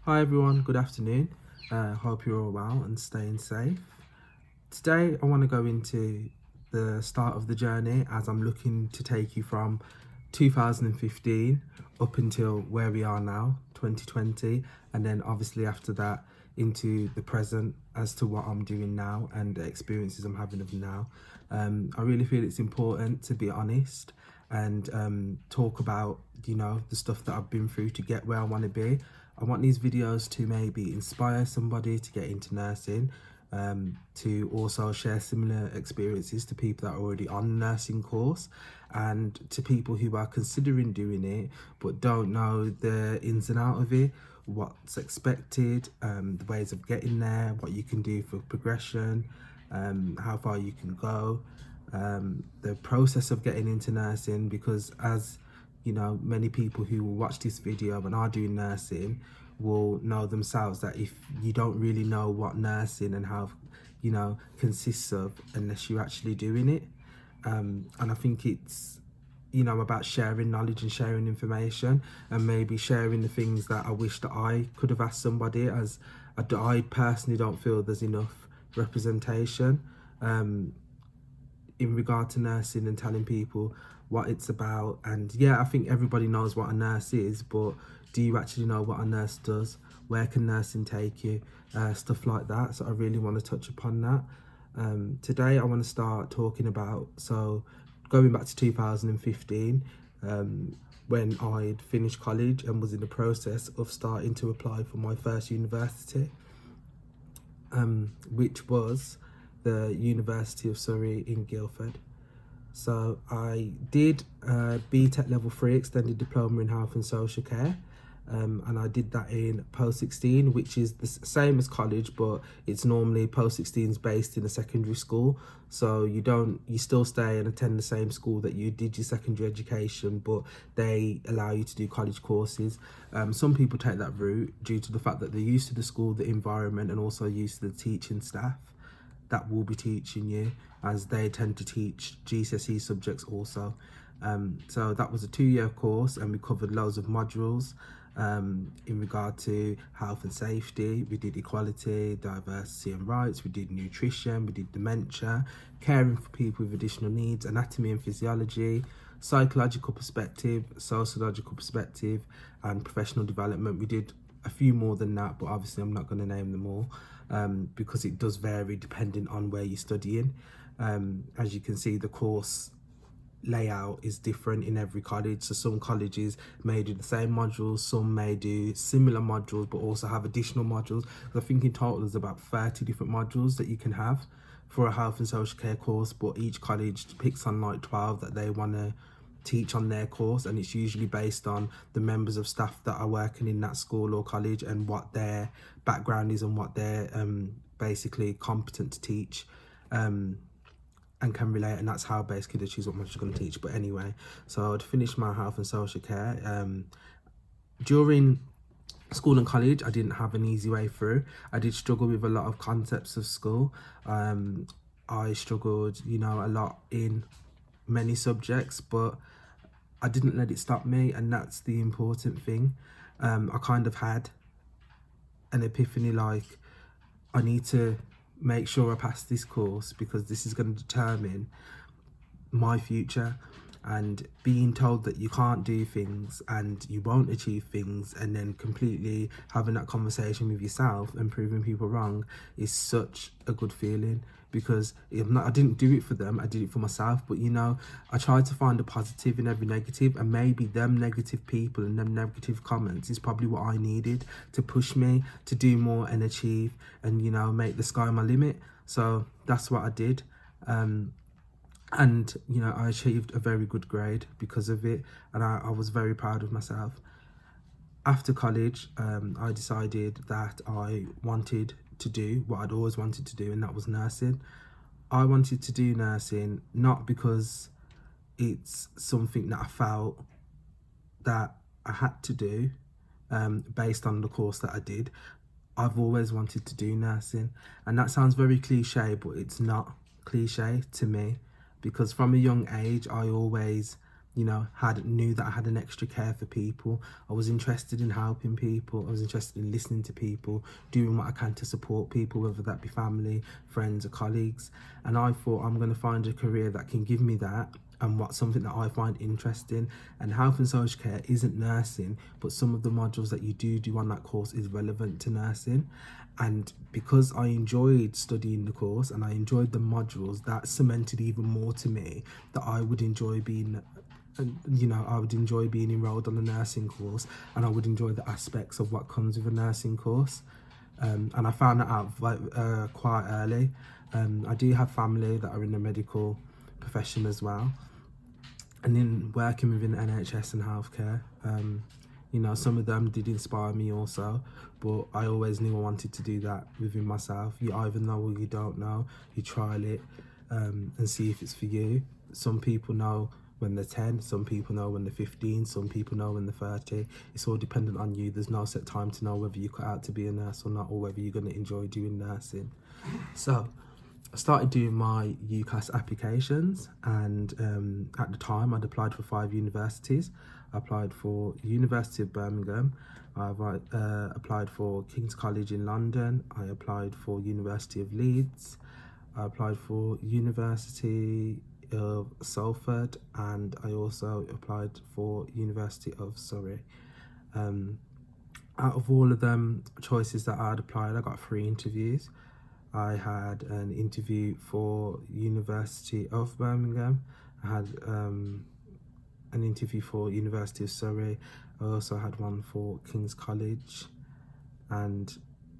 Hi everyone, good afternoon. Hope you're all well and staying safe. Today I want to go into the start of the journey as I'm looking to take you from 2015 up until where we are now, 2020, and then obviously after that into the present as to what I'm doing now and the experiences I'm having of now. I really feel it's important to be honest and talk about, the stuff that I've been through to get where I want to be. I want these videos to maybe inspire somebody to get into nursing, to also share similar experiences to people that are already on a nursing course, and to people who are considering doing it but don't know the ins and out of it, what's expected, the ways of getting there, what you can do for progression, how far you can go, the process of getting into nursing, because as you know, many people who will watch this video and are doing nursing will know themselves that if you don't really know what nursing and how, consists of unless you're actually doing it. And I think it's, about sharing knowledge and sharing information and maybe sharing the things that I wish that I could have asked somebody, as I personally don't feel there's enough representation in regard to nursing and telling people what it's about. And yeah, I think everybody knows what a nurse is, but do you actually know what a nurse does? Where can nursing take you? Stuff like that. So I really want to touch upon that. Today I want to start talking about, so going back to 2015, when I'd finished college and was in the process of starting to apply for my first university, which was the University of Surrey in Guildford. So I did BTEC level 3 extended diploma in health and social care, and I did that in post 16, which is the same as college, but it's normally post 16 is based in a secondary school, so you still stay and attend the same school that you did your secondary education, but they allow you to do college courses. Some people take that route due to the fact that they're used to the school, the environment, and also used to the teaching staff that will be teaching you, as they tend to teach GCSE subjects also. So that was a 2-year course, and we covered loads of modules in regard to health and safety. We did equality, diversity and rights, we did nutrition, we did dementia, caring for people with additional needs, anatomy and physiology, psychological perspective, sociological perspective, and professional development. We did a few more than that, but obviously I'm not going to name them all, because it does vary depending on where you're studying. As you can see, the course layout is different in every college, so some colleges may do the same modules, some may do similar modules but also have additional modules. I think in total there's about 30 different modules that you can have for a health and social care course, but each college picks on like 12 that they want to teach on their course, and it's usually based on the members of staff that are working in that school or college and what their background is and what they're basically competent to teach and can relate, and that's how basically they choose what much you're going to teach. But anyway, so I'd finished my health and social care. During school and college, I didn't have an easy way through. I did struggle with a lot of concepts of school. I struggled, a lot in many subjects, but I didn't let it stop me, and that's the important thing. I kind of had an epiphany, like, I need to make sure I pass this course because this is going to determine my future. And being told that you can't do things and you won't achieve things, and then completely having that conversation with yourself and proving people wrong, is such a good feeling, because I didn't do it for them, I did it for myself. But I tried to find a positive in every negative, and maybe them negative people and them negative comments is probably what I needed to push me to do more and achieve and make the sky my limit. So that's what I did. And I achieved a very good grade because of it, and I was very proud of myself. After college, I decided that I wanted to do what I'd always wanted to do, and that was nursing. I wanted to do nursing not because it's something that I felt that I had to do based on the course that I did. I've always wanted to do nursing, and that sounds very cliche, but it's not cliche to me, because from a young age I always knew that I had an extra care for people. I was interested in helping people. I was interested in listening to people, doing what I can to support people, whether that be family, friends or colleagues. And I thought, I'm going to find a career that can give me that, and what's something that I find interesting. And health and social care isn't nursing, but some of the modules that you do on that course is relevant to nursing. And because I enjoyed studying the course and I enjoyed the modules, that cemented even more to me that I would enjoy being enrolled on a nursing course, and I would enjoy the aspects of what comes with a nursing course. And I found that out quite early. I do have family that are in the medical profession as well, and in working within NHS and healthcare, some of them did inspire me also, but I always knew I wanted to do that within myself. You either know or you don't know. You trial it and see if it's for you. Some people know when they're 10, some people know when they're 15, some people know when they're 30. It's all dependent on you. There's no set time to know whether you're cut out to be a nurse or not, or whether you're going to enjoy doing nursing. So I started doing my UCAS applications, and at the time I'd applied for 5 universities. I applied for University of Birmingham, I applied for King's College in London, I applied for University of Leeds, I applied for University of Salford, and I also applied for University of Surrey. Out of all of them choices that I'd applied, I got 3 interviews. I had an interview for University of Birmingham. I had an interview for University of Surrey. I also had one for King's College, and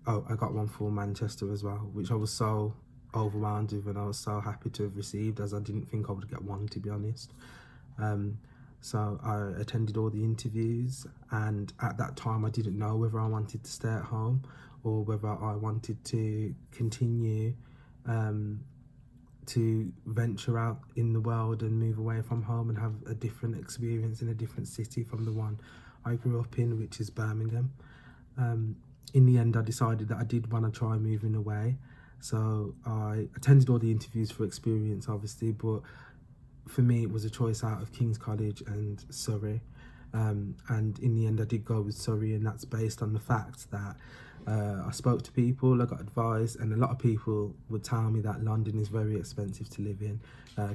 I got one for Manchester as well, which I was so overwhelmed with, and I was so happy to have received, as I didn't think I would get one, to be honest. So I attended all the interviews, and at that time I didn't know whether I wanted to stay at home or whether I wanted to continue to venture out in the world and move away from home and have a different experience in a different city from the one I grew up in, which is Birmingham. In the end, I decided that I did want to try moving away. So I attended all the interviews for experience, obviously, but for me it was a choice out of King's College and Surrey. And in the end I did go with Surrey, and that's based on the fact that I spoke to people, I got advice, and a lot of people would tell me that London is very expensive to live in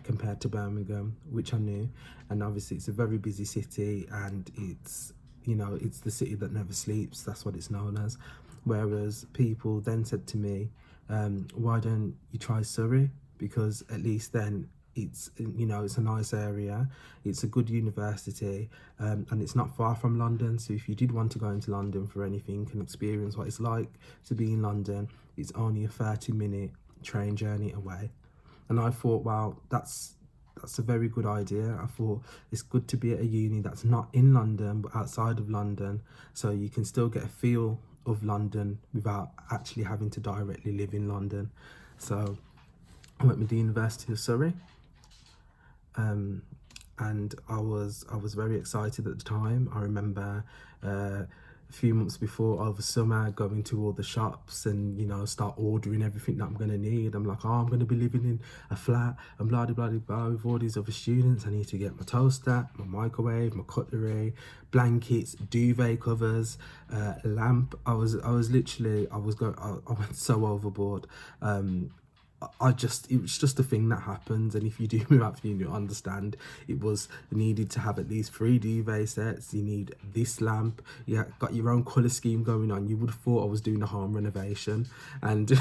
compared to Birmingham, which I knew. And obviously it's a very busy city, and it's the city that never sleeps, that's what it's known as. Whereas people then said to me, why don't you try Surrey, because at least then it's a nice area, it's a good university, and it's not far from London. So if you did want to go into London for anything and experience what it's like to be in London, it's only a 30-minute train journey away. And I thought, wow, that's a very good idea. I thought it's good to be at a uni that's not in London but outside of London, so you can still get a feel of London without actually having to directly live in London. So I went with the University of Surrey. And I was very excited at the time. I remember a few months before, over summer, going to all the shops and start ordering everything that I'm going to need. I'm like, I'm going to be living in a flat and blah blah blah blah with all these other students. I need to get my toaster, my microwave, my cutlery, blankets, duvet covers, lamp. I went so overboard. It was just a thing that happens, and if you do move out for uni, you understand it was needed to have at least 3 duvet sets. You need this lamp, you got your own colour scheme going on. You would have thought I was doing a home renovation. And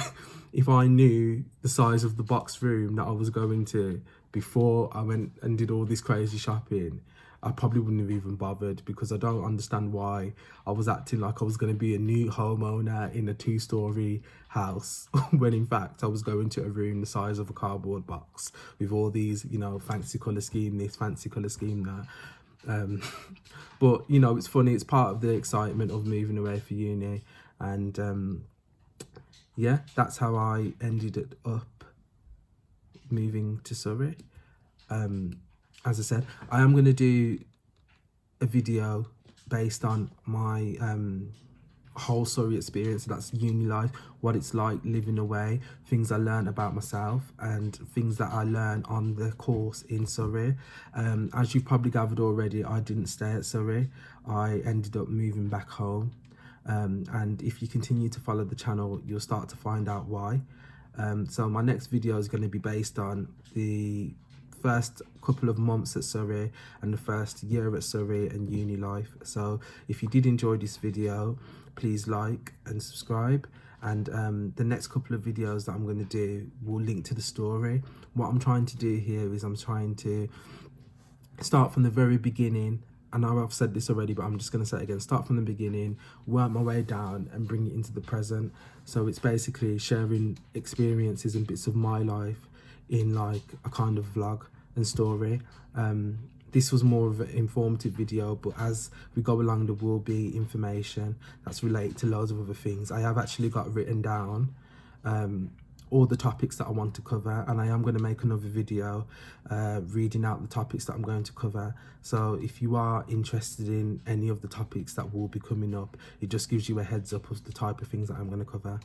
if I knew the size of the box room that I was going to before I went and did all this crazy shopping, I probably wouldn't have even bothered, because I don't understand why I was acting like I was going to be a new homeowner in a 2-story house when in fact I was going to a room the size of a cardboard box with all these, fancy colour scheme this, fancy colour scheme that. But, it's funny, it's part of the excitement of moving away for uni. And yeah, that's how I ended up moving to Surrey. As I said, I am going to do a video based on my whole Surrey experience. That's uni life, what it's like living away, things I learned about myself, and things that I learned on the course in Surrey. As you've probably gathered already, I didn't stay at Surrey. I ended up moving back home. And if you continue to follow the channel, you'll start to find out why. So my next video is going to be based on the first couple of months at Surrey and the first year at Surrey and uni life. So if you did enjoy this video, please like and subscribe. And the next couple of videos that I'm going to do will link to the story. What I'm trying to do here is I'm trying to start from the very beginning. I know I've said this already, but I'm just going to say it again. Start from the beginning, work my way down and bring it into the present. So it's basically sharing experiences and bits of my life in like a kind of vlog and story. This was more of an informative video, but as we go along, there will be information that's related to loads of other things. I have actually got written down all the topics that I want to cover, and I am going to make another video reading out the topics that I'm going to cover. So if you are interested in any of the topics that will be coming up, it just gives you a heads up of the type of things that I'm going to cover.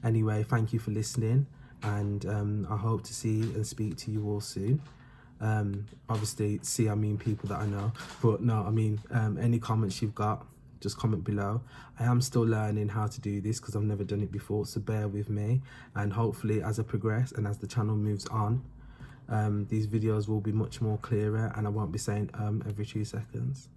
Anyway, thank you for listening, and I hope to see and speak to you all soon. Obviously, I mean people that I know, but no, I mean any comments you've got, just comment below. I am still learning how to do this because I've never done it before, so bear with me, and hopefully as I progress and as the channel moves on, these videos will be much more clearer and I won't be saying every 2 seconds.